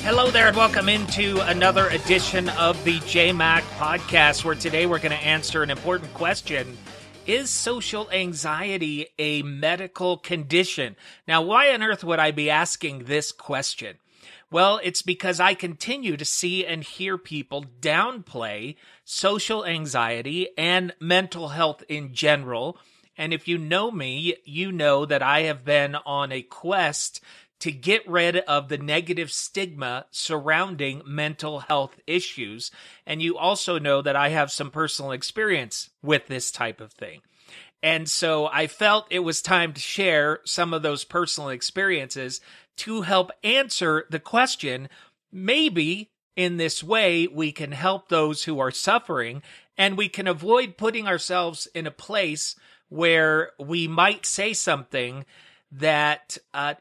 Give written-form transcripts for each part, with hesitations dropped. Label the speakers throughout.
Speaker 1: Hello there and welcome into another edition of the JayMac Podcast, where today we're going to answer an important question. Is social anxiety a medical condition? Now, why on earth would I be asking this question? Well, it's because I continue to see and hear people downplay social anxiety and mental health in general. And if you know me, you know that I have been on a quest to get rid of the negative stigma surrounding mental health issues. And you also know that I have some personal experience with this type of thing. And so I felt it was time to share some of those personal experiences to help answer the question. Maybe in this way we can help those who are suffering, and we can avoid putting ourselves in a place where we might say something that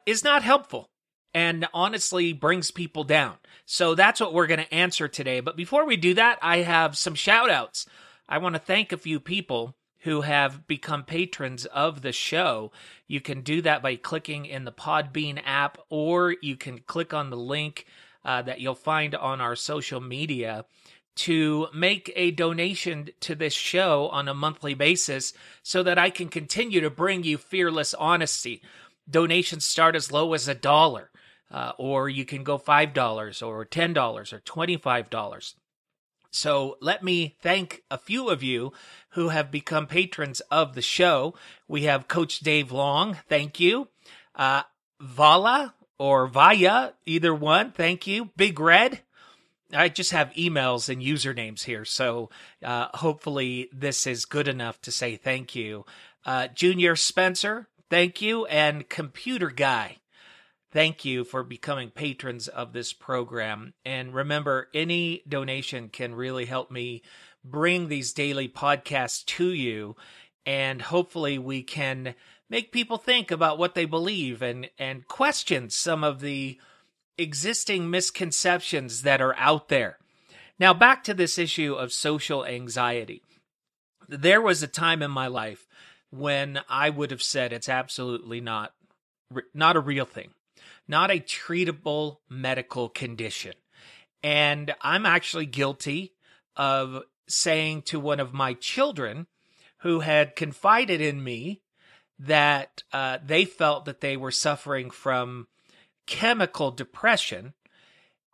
Speaker 1: is not helpful and honestly brings people down. So that's what we're going to answer today. But before we do that, I have some shout outs. I want to thank a few people who have become patrons of the show. You can do that by clicking in the Podbean app, or you can click on the link that you'll find on our social media to make a donation to this show on a monthly basis so that I can continue to bring you fearless honesty. Donations start as low as $1, or you can go $5 or $10 or $25. So let me thank a few of you who have become patrons of the show. We have Coach Dave Long, thank you. Vala or Vaya, either one, thank you. Big Red. I just have emails and usernames here, so hopefully this is good enough to say thank you. Junior Spencer, thank you. And Computer Guy, thank you for becoming patrons of this program. And remember, any donation can really help me bring these daily podcasts to you, and hopefully we can make people think about what they believe and question some of the existing misconceptions that are out there. Now, back to this issue of social anxiety. There was a time in my life when I would have said it's absolutely not a real thing, not a treatable medical condition. And I'm actually guilty of saying to one of my children who had confided in me that they felt that they were suffering from chemical depression,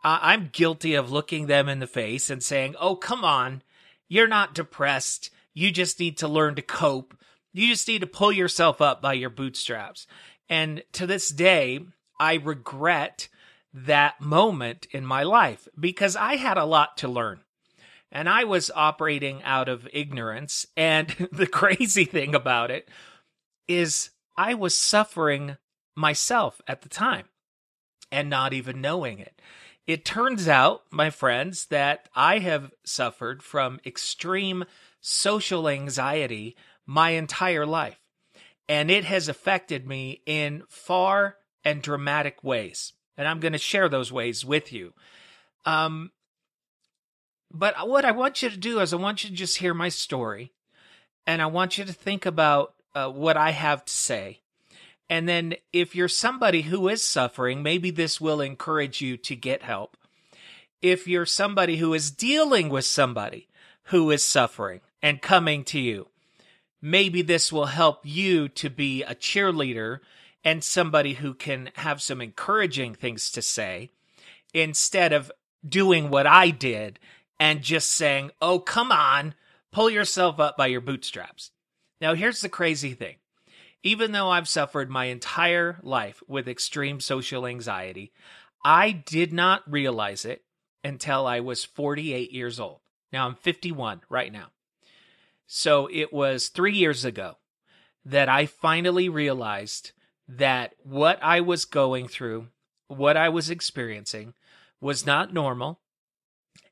Speaker 1: I'm guilty of looking them in the face and saying, oh, come on, you're not depressed. You just need to learn to cope. You just need to pull yourself up by your bootstraps. And to this day, I regret that moment in my life because I had a lot to learn. And I was operating out of ignorance. And the crazy thing about it is I was suffering myself at the time and not even knowing it. It turns out, my friends, that I have suffered from extreme social anxiety my entire life. And it has affected me in far and dramatic ways. And I'm going to share those ways with you. But what I want you to do is I want you to just hear my story. And I want you to think about what I have to say. And then if you're somebody who is suffering, maybe this will encourage you to get help. If you're somebody who is dealing with somebody who is suffering and coming to you, maybe this will help you to be a cheerleader and somebody who can have some encouraging things to say instead of doing what I did and just saying, oh, come on, pull yourself up by your bootstraps. Now, here's the crazy thing. Even though I've suffered my entire life with extreme social anxiety, I did not realize it until I was 48 years old. Now I'm 51 right now. So it was 3 years ago that I finally realized that what I was going through, what I was experiencing, was not normal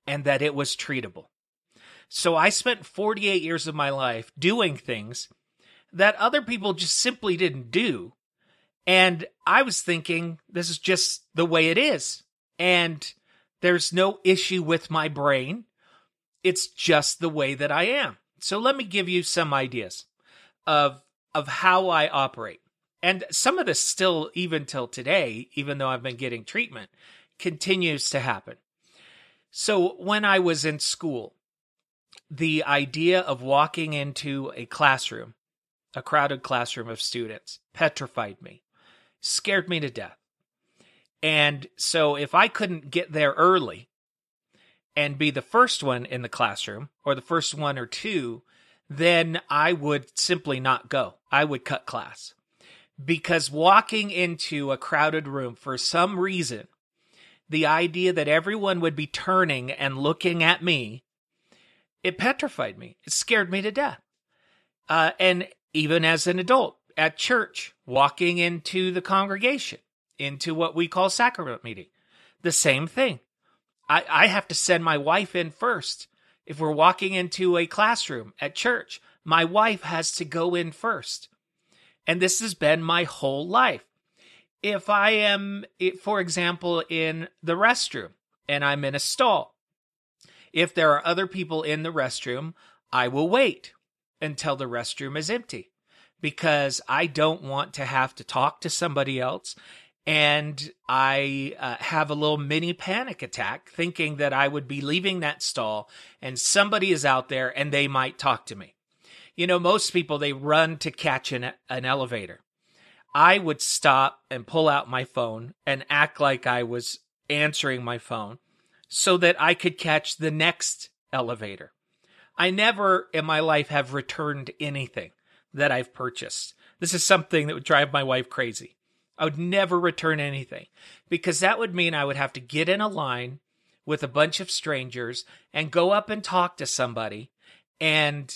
Speaker 1: and that it was treatable. So I spent 48 years of my life doing things that other people just simply didn't do. And I was thinking, this is just the way it is. And there's no issue with my brain. It's just the way that I am. So let me give you some ideas of how I operate. And some of this still, even till today, even though I've been getting treatment, continues to happen. So when I was in school, the idea of walking into a classroom, a crowded classroom of students, petrified me, scared me to death. And so if I couldn't get there early and be the first one in the classroom, or the first one or two, then I would simply not go. I would cut class. Because walking into a crowded room, for some reason, the idea that everyone would be turning and looking at me, it petrified me. It scared me to death. And even as an adult at church, walking into the congregation, into what we call sacrament meeting, the same thing. I have to send my wife in first. If we're walking into a classroom at church, my wife has to go in first. And this has been my whole life. If I am, for example, in the restroom and I'm in a stall, if there are other people in the restroom, I will wait until the restroom is empty, because I don't want to have to talk to somebody else. And I have a little mini panic attack thinking that I would be leaving that stall and somebody is out there and they might talk to me. You know, most people, they run to catch an elevator. I would stop and pull out my phone and act like I was answering my phone so that I could catch the next elevator. I never in my life have returned anything that I've purchased. This is something that would drive my wife crazy. I would never return anything, because that would mean I would have to get in a line with a bunch of strangers and go up and talk to somebody and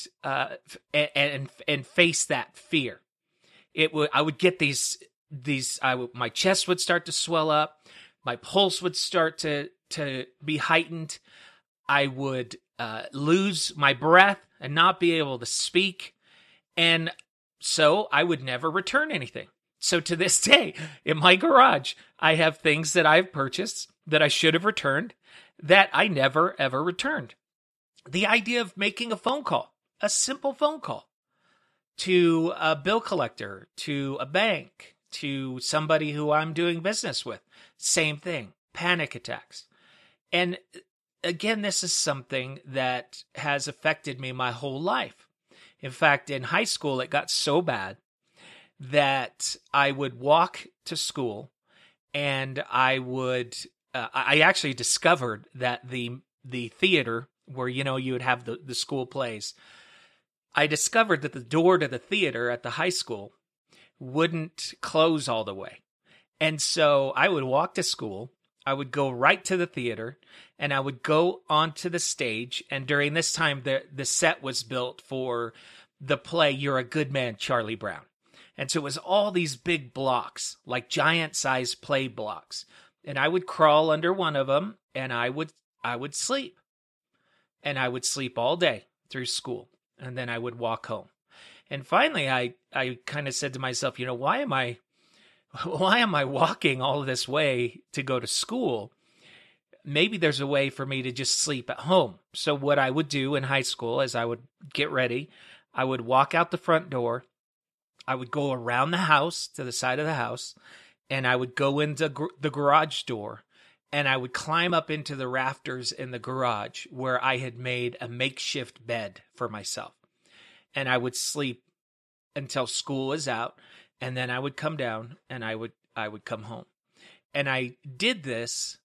Speaker 1: face that fear. I would get my chest would start to swell up. My pulse would start to be heightened. I would lose my breath and not be able to speak. And so I would never return anything. So to this day, in my garage, I have things that I've purchased that I should have returned that I never, ever returned. The idea of making a phone call, a simple phone call, to a bill collector, to a bank, to somebody who I'm doing business with, same thing, panic attacks. And again, this is something that has affected me my whole life. In fact, in high school, it got so bad that I would walk to school and I actually discovered that the theater where, you would have the school plays, I discovered that the door to the theater at the high school wouldn't close all the way. And so I would walk to school, I would go right to the theater, and I would go onto the stage. And during this time, the set was built for the play You're a Good Man, Charlie Brown. And so it was all these big blocks, like giant-sized play blocks. And I would crawl under one of them, and I would sleep. And I would sleep all day through school. And then I would walk home. And finally, I kind of said to myself, why am I walking all this way to go to school? Maybe there's a way for me to just sleep at home. So what I would do in high school is I would get ready. I would walk out the front door. I would go around the house to the side of the house, and I would go into the garage door, and I would climb up into the rafters in the garage where I had made a makeshift bed for myself. And I would sleep until school was out, and then I would come down and I would come home. And I did this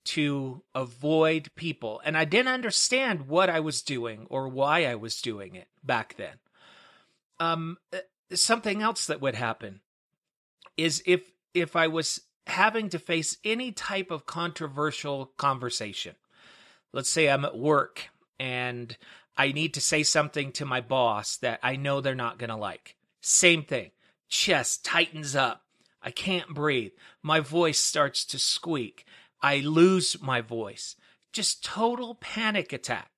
Speaker 1: to avoid people. And I didn't understand what I was doing or why I was doing it back then. Something else that would happen is if I was having to face any type of controversial conversation. Let's say I'm at work and I need to say something to my boss that I know they're not going to like. Same thing. Chest tightens up. I can't breathe. My voice starts to squeak. I lose my voice. Just total panic attack.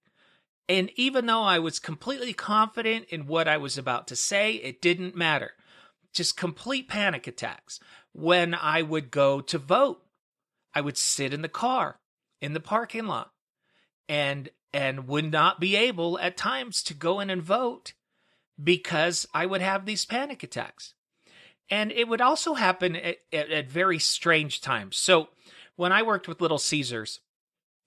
Speaker 1: And even though I was completely confident in what I was about to say, it didn't matter. Just complete panic attacks. When I would go to vote, I would sit in the car, in the parking lot, and would not be able at times to go in and vote because I would have these panic attacks. And it would also happen at very strange times. So when I worked with Little Caesars,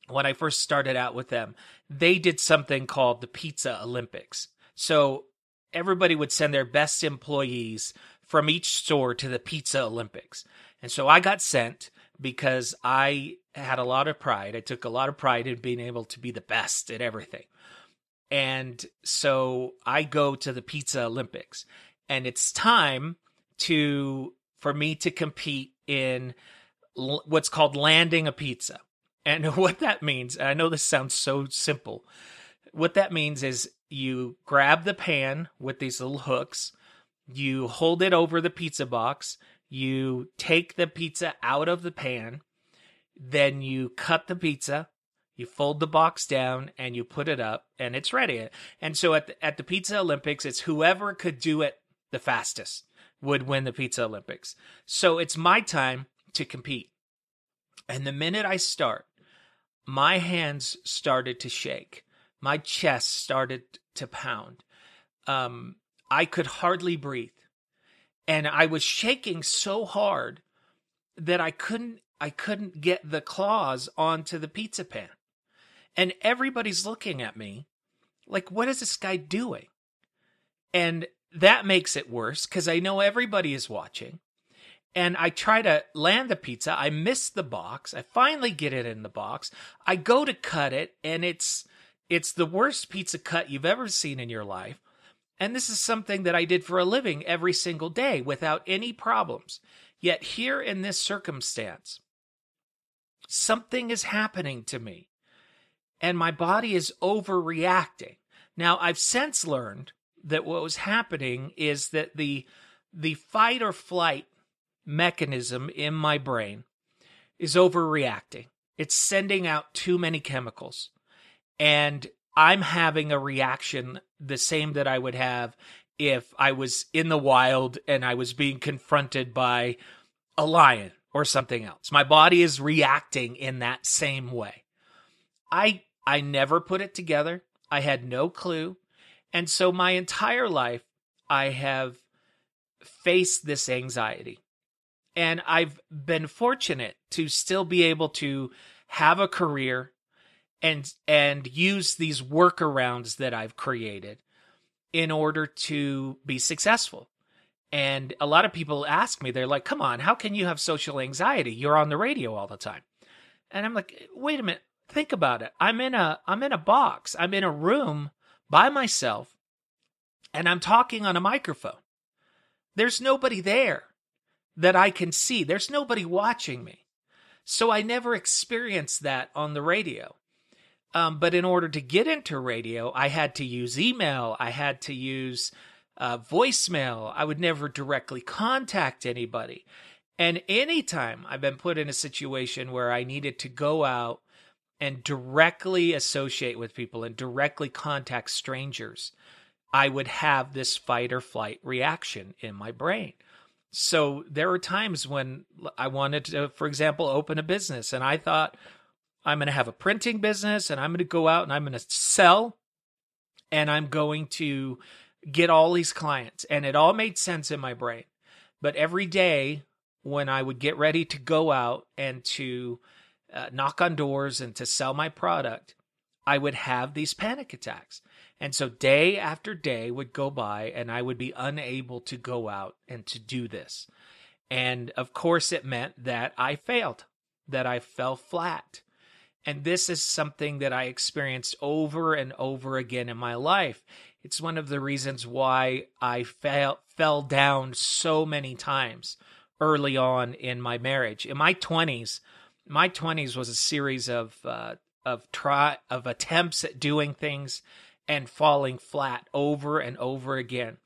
Speaker 1: when I first started out with them, they did something called the Pizza Olympics. So everybody would send their best employees from each store to the Pizza Olympics. And so I got sent because I had a lot of pride. I took a lot of pride in being able to be the best at everything. And so I go to the Pizza Olympics, and it's time for me to compete in what's called landing a pizza. And what that means, I know this sounds so simple. What that means is you grab the pan with these little hooks, you hold it over the pizza box, you take the pizza out of the pan, then you cut the pizza, you fold the box down, and you put it up, and it's ready. And so at the Pizza Olympics, it's whoever could do it the fastest would win the Pizza Olympics. So it's my time to compete. And the minute I start, my hands started to shake. My chest started to pound. I could hardly breathe. And I was shaking so hard that I couldn't get the claws onto the pizza pan. And everybody's looking at me like, what is this guy doing? And that makes it worse because I know everybody is watching. And I try to land the pizza. I miss the box. I finally get it in the box. I go to cut it, and it's the worst pizza cut you've ever seen in your life. And this is something that I did for a living every single day without any problems. Yet here in this circumstance, something is happening to me, and my body is overreacting. Now, I've since learned that what was happening is that the fight or flight mechanism in my brain is overreacting. It's sending out too many chemicals. And I'm having a reaction the same that I would have if I was in the wild and I was being confronted by a lion or something else. My body is reacting in that same way. I never put it together. I had no clue. And so my entire life, I have faced this anxiety. And I've been fortunate to still be able to have a career and use these workarounds that I've created in order to be successful. And a lot of people ask me, they're like, come on, how can you have social anxiety? You're on the radio all the time. And I'm like, wait a minute, think about it. I'm in a box. I'm in a room by myself, and I'm talking on a microphone. There's nobody there that I can see. There's nobody watching me. So I never experienced that on the radio. But in order to get into radio, I had to use email. I had to use voicemail. I would never directly contact anybody. And anytime I've been put in a situation where I needed to go out and directly associate with people and directly contact strangers, I would have this fight or flight reaction in my brain. So there are times when I wanted to, for example, open a business, and I thought, I'm going to have a printing business, and I'm going to go out and I'm going to sell, and I'm going to get all these clients. And it all made sense in my brain. But every day when I would get ready to go out and to knock on doors and to sell my product, I would have these panic attacks. And so day after day would go by, and I would be unable to go out and to do this. And of course, it meant that I failed, that I fell flat. And this is something that I experienced over and over again in my life. It's one of the reasons why I fell down so many times early on in my marriage. In my 20s was a series of attempts at doing things and falling flat over and over again,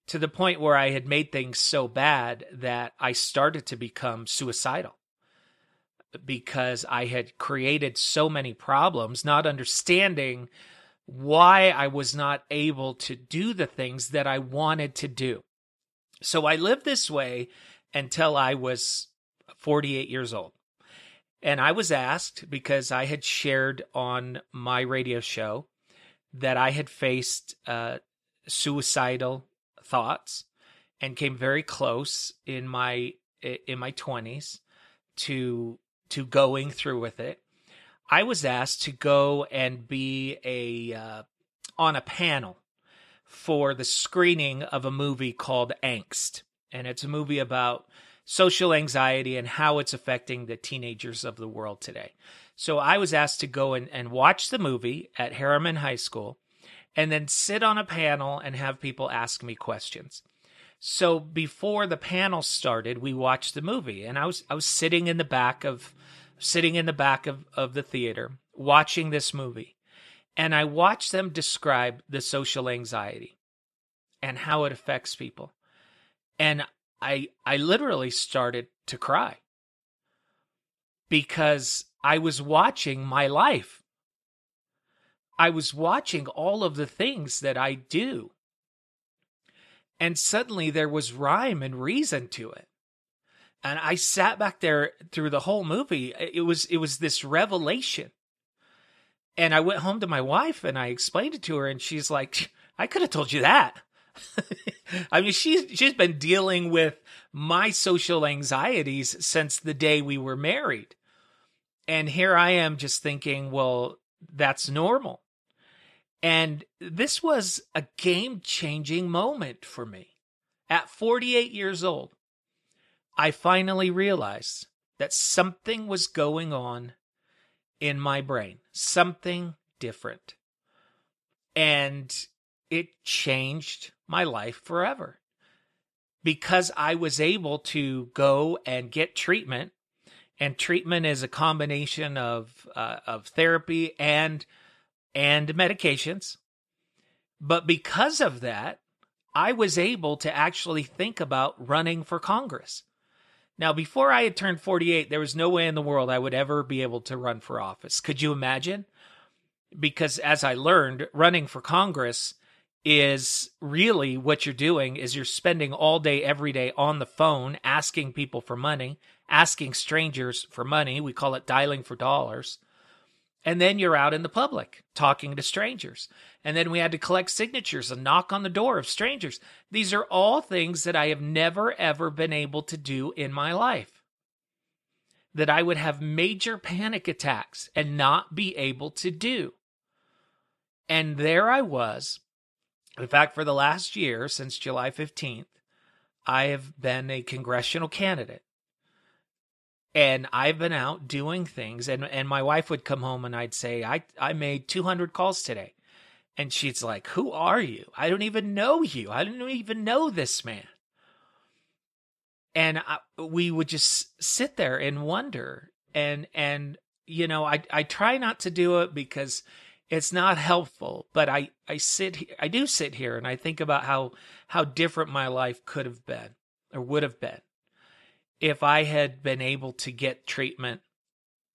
Speaker 1: to the point where I had made things so bad that I started to become suicidal because I had created so many problems, not understanding why I was not able to do the things that I wanted to do. So I lived this way until I was 48 years old. And I was asked, because I had shared on my radio show that I had faced suicidal thoughts and came very close in my 20s to to going through with it, I was asked to go and be on a panel for the screening of a movie called Angst. And it's a movie about social anxiety and how it's affecting the teenagers of the world today. So I was asked to go and watch the movie at Harriman High School and then sit on a panel and have people ask me questions. So before the panel started, we watched the movie, and I was sitting in the back of the theater watching this movie, and I watched them describe the social anxiety and how it affects people. And I literally started to cry because I was watching my life. I was watching all of the things that I do. And suddenly there was rhyme and reason to it. And I sat back there through the whole movie. It was this revelation. And I went home to my wife and I explained it to her, and she's like, I could have told you that. I mean, she's been dealing with my social anxieties since the day we were married. And here I am just thinking, well, that's normal. And this was a game-changing moment for me. At 48 years old, I finally realized that something was going on in my brain, something different. And it changed my life forever because I was able to go and get treatment. And treatment is a combination of therapy and medications. But because of that, I was able to actually think about running for Congress. Now, before I had turned 48, there was no way in the world I would ever be able to run for office. Could you imagine? Because as I learned, running for Congress is really what you're doing is you're spending all day, every day on the phone, asking people for money, asking strangers for money. We call it dialing for dollars. And then you're out in the public talking to strangers. And then we had to collect signatures and knock on the door of strangers. These are all things that I have never, ever been able to do in my life. That I would have major panic attacks and not be able to do. And there I was. In fact, for the last year, since July 15th, I have been a congressional candidate. And I've been out doing things, and my wife would come home and I'd say, I made 200 calls today. And she's like, who are you? I don't even know you. I don't even know this man. And we would just sit there and wonder. And you know, I try not to do it because it's not helpful. But I do sit here and I think about how different my life could have been or would have been if I had been able to get treatment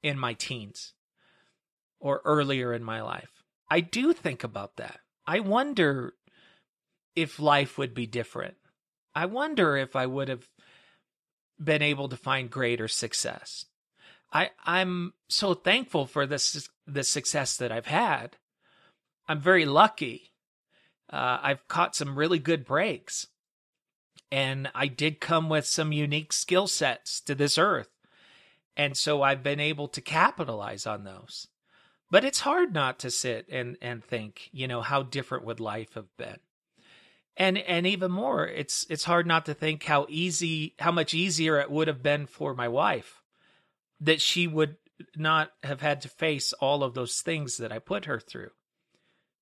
Speaker 1: in my teens or earlier in my life. I do think about that. I wonder if life would be different. I wonder if I would have been able to find greater success. I'm so thankful for the success that I've had. I'm very lucky. I've caught some really good breaks. And I did come with some unique skill sets to this earth. And so I've been able to capitalize on those. But it's hard not to sit and think, you know, how different would life have been? And even more, it's hard not to think how much easier it would have been for my wife, that she would not have had to face all of those things that I put her through,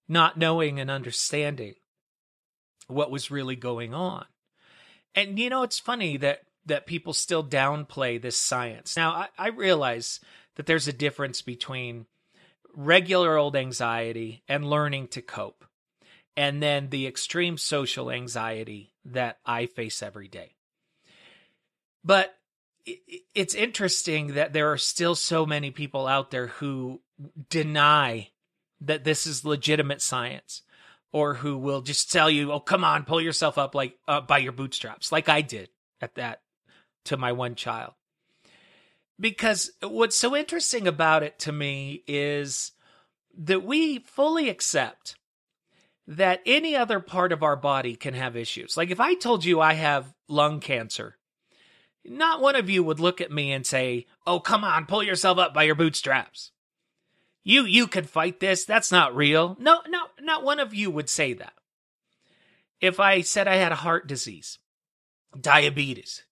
Speaker 1: not knowing and understanding what was really going on. And, you know, it's funny that people still downplay this science. Now, I realize that there's a difference between regular old anxiety and learning to cope, and then the extreme social anxiety that I face every day. But it's interesting that there are still so many people out there who deny that this is legitimate science, or who will just tell you, oh, come on, pull yourself up like by your bootstraps, like I did at that to my one child. Because what's so interesting about it to me is that we fully accept that any other part of our body can have issues. Like if I told you I have lung cancer, not one of you would look at me and say, "Oh, come on, pull yourself up by your bootstraps. You could fight this. That's not real." No, not one of you would say that. If I said I had a heart disease, diabetes,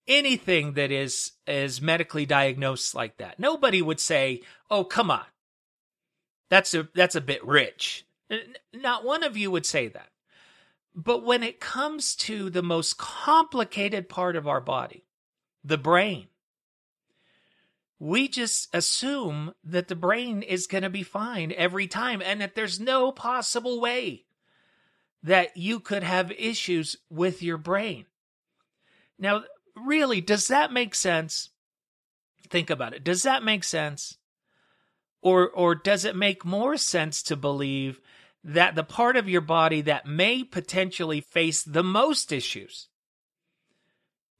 Speaker 1: anything that is medically diagnosed like that, nobody would say, "Oh, come on. That's a bit rich." Not one of you would say that. But when it comes to the most complicated part of our body, the brain, we just assume that the brain is going to be fine every time and that there's no possible way that you could have issues with your brain. Now, really, does that make sense? Think about it. Does that make sense? Or does it make more sense to believe that the part of your body that may potentially face the most issues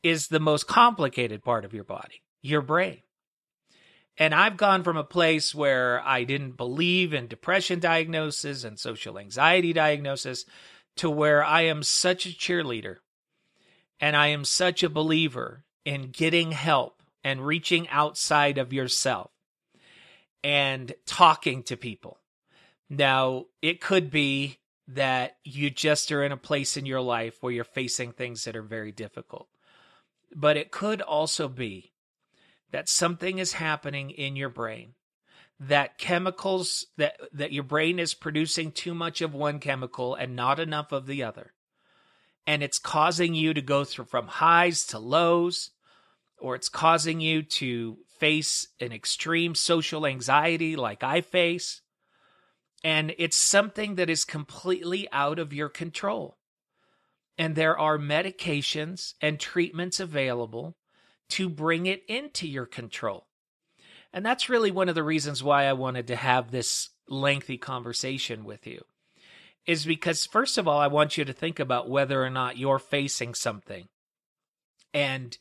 Speaker 1: is the most complicated part of your body, your brain? And I've gone from a place where I didn't believe in depression diagnosis and social anxiety diagnosis to where I am such a cheerleader and I am such a believer in getting help and reaching outside of yourself and talking to people. Now, it could be that you just are in a place in your life where you're facing things that are very difficult. But it could also be that something is happening in your brain, that chemicals, that your brain is producing too much of one chemical and not enough of the other. And it's causing you to go through from highs to lows, or it's causing you to face an extreme social anxiety like I face. And it's something that is completely out of your control. And there are medications and treatments available to bring it into your control. And that's really one of the reasons why I wanted to have this lengthy conversation with you, is because, first of all, I want you to think about whether or not you're facing something. And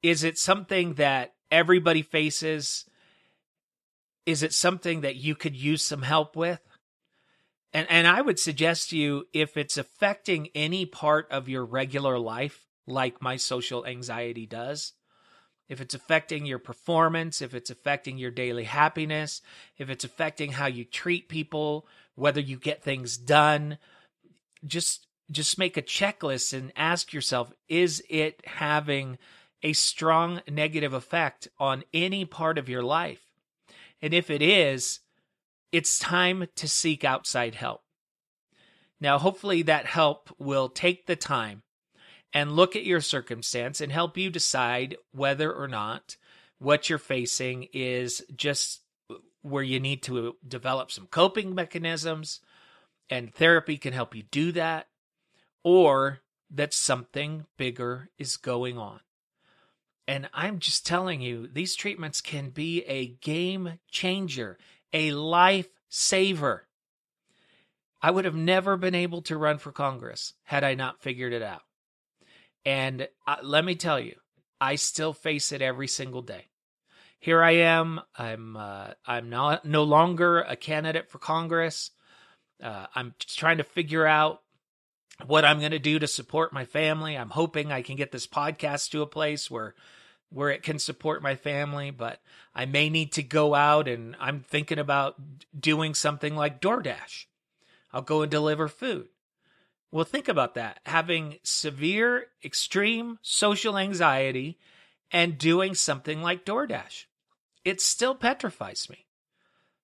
Speaker 1: is it something that everybody faces? Is it something that you could use some help with? And I would suggest to you, if it's affecting any part of your regular life, like my social anxiety does, if it's affecting your performance, if it's affecting your daily happiness, if it's affecting how you treat people, whether you get things done, just make a checklist and ask yourself, is it having a strong negative effect on any part of your life? And if it is, it's time to seek outside help. Now, hopefully that help will take the time and look at your circumstance and help you decide whether or not what you're facing is just where you need to develop some coping mechanisms, and therapy can help you do that, or that something bigger is going on. And I'm just telling you, these treatments can be a game changer, a life saver. I would have never been able to run for Congress had I not figured it out. And let me tell you, I still face it every single day. Here I am. I'm no longer a candidate for Congress. I'm trying to figure out what I'm going to do to support my family. I'm hoping I can get this podcast to a place where it can support my family, but I may need to go out, and I'm thinking about doing something like DoorDash. I'll go and deliver food. Well, think about that. Having severe, extreme social anxiety and doing something like DoorDash. It still petrifies me.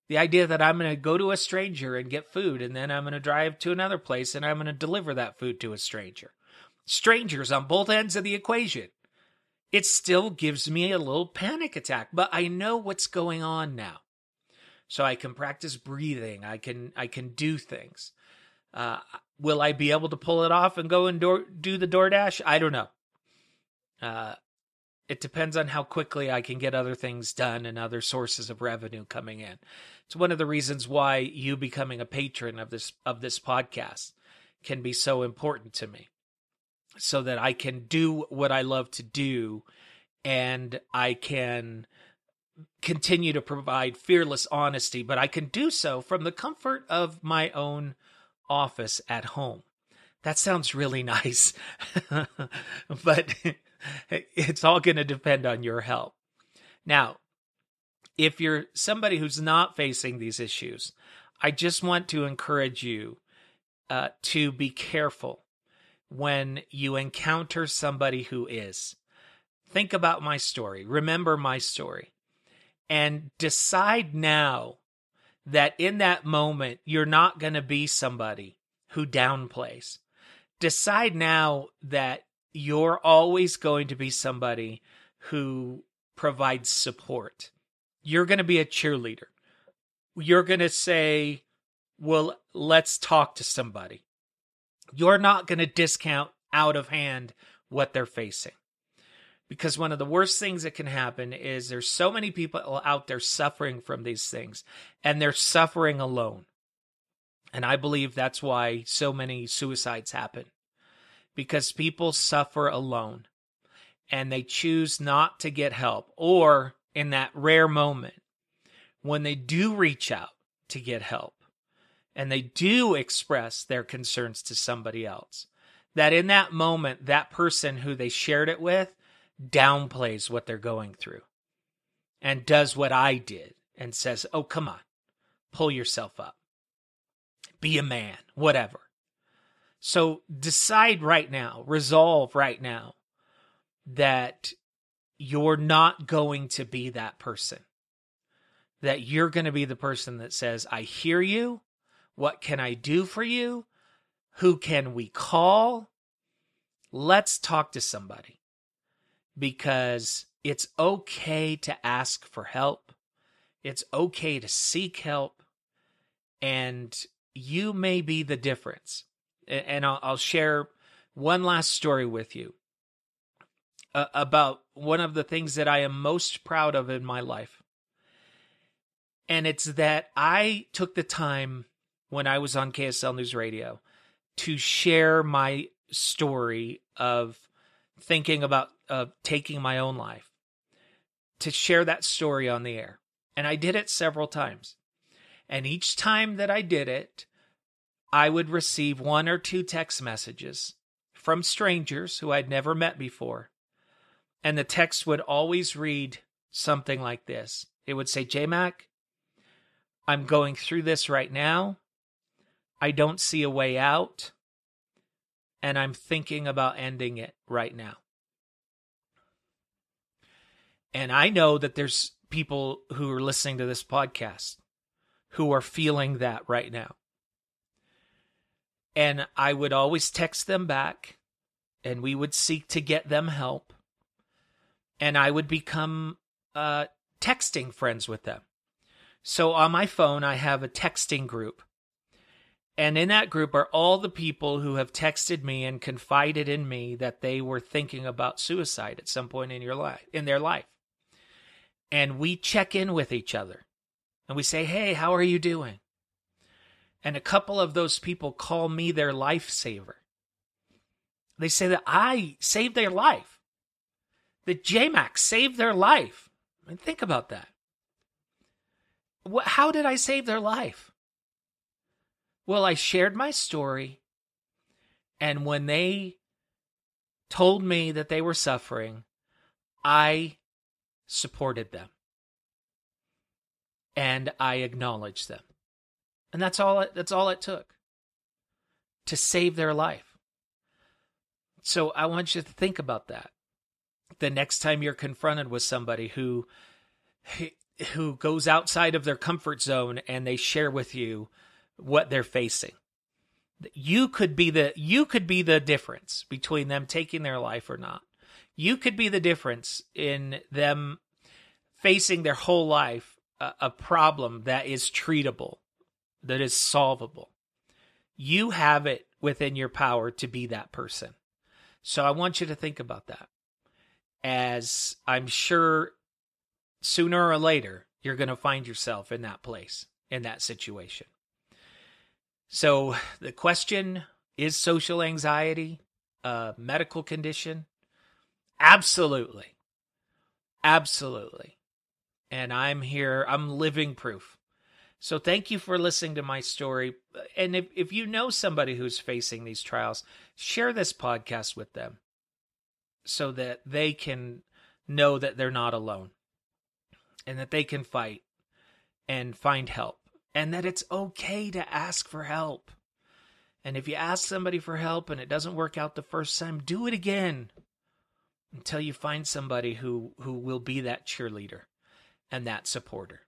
Speaker 1: The idea that I'm going to go to a stranger and get food, and then I'm going to drive to another place and I'm going to deliver that food to a stranger. Strangers on both ends of the equation. It still gives me a little panic attack, but I know what's going on now. So I can practice breathing. I can do things. Will I be able to pull it off and go and do the DoorDash? I don't know. It depends on how quickly I can get other things done and other sources of revenue coming in. It's one of the reasons why you becoming a patron of this podcast can be so important to me, so that I can do what I love to do, and I can continue to provide fearless honesty, but I can do so from the comfort of my own office at home. That sounds really nice, but It's all going to depend on your help. Now, if you're somebody who's not facing these issues, I just want to encourage you to be careful when you encounter somebody who is. Think about my story. Remember my story. And decide now that in that moment, you're not going to be somebody who downplays. Decide now that you're always going to be somebody who provides support. You're going to be a cheerleader. You're going to say, well, let's talk to somebody. You're not going to discount out of hand what they're facing. Because one of the worst things that can happen is there's so many people out there suffering from these things, and they're suffering alone. And I believe that's why so many suicides happen. Because people suffer alone, and they choose not to get help. Or in that rare moment, when they do reach out to get help, and they do express their concerns to somebody else, that in that moment, that person who they shared it with downplays what they're going through and does what I did and says, oh, come on, pull yourself up, be a man, whatever. So decide right now, resolve right now that you're not going to be that person, that you're going to be the person that says, I hear you. What can I do for you? Who can we call? Let's talk to somebody, because it's okay to ask for help. It's okay to seek help, and you may be the difference. And I'll share one last story with you about one of the things that I am most proud of in my life. And it's that I took the time when I was on KSL News Radio to share my story of thinking about taking my own life, to share that story on the air. And I did it several times. And each time that I did it, I would receive 1 or 2 text messages from strangers who I'd never met before. And the text would always read something like this. It would say, JayMac, I'm going through this right now. I don't see a way out. And I'm thinking about ending it right now. And I know that there's people who are listening to this podcast who are feeling that right now. And I would always text them back, and we would seek to get them help. And I would become texting friends with them. So on my phone, I have a texting group. And in that group are all the people who have texted me and confided in me that they were thinking about suicide at some point in their life. And we check in with each other. And we say, hey, how are you doing? And a couple of those people call me their lifesaver. They say that I saved their life. That JayMac saved their life. I mean, think about that. How did I save their life? Well, I shared my story. And when they told me that they were suffering, I supported them. And I acknowledged them. And that's all it took to save their life. So I want you to think about that. The next time you're confronted with somebody who goes outside of their comfort zone and they share with you what they're facing, you could be the difference between them taking their life or not. You could be the difference in them facing their whole life a problem that is treatable, that is solvable. You have it within your power to be that person. So I want you to think about that, as I'm sure sooner or later you're going to find yourself in that place, in that situation. So the question, is social anxiety a medical condition? Absolutely. Absolutely. And I'm here, I'm living proof. So thank you for listening to my story. And if you know somebody who's facing these trials, share this podcast with them. so that they can know that they're not alone and that they can fight and find help and that it's okay to ask for help. And if you ask somebody for help and it doesn't work out the first time, do it again until you find somebody who will be that cheerleader and that supporter.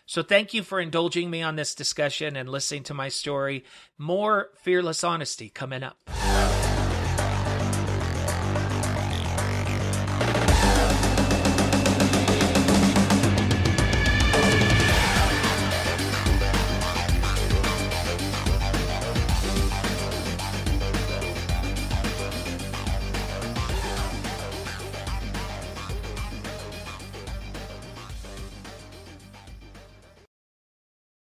Speaker 1: So thank you for indulging me on this discussion and listening to my story. More fearless honesty coming up.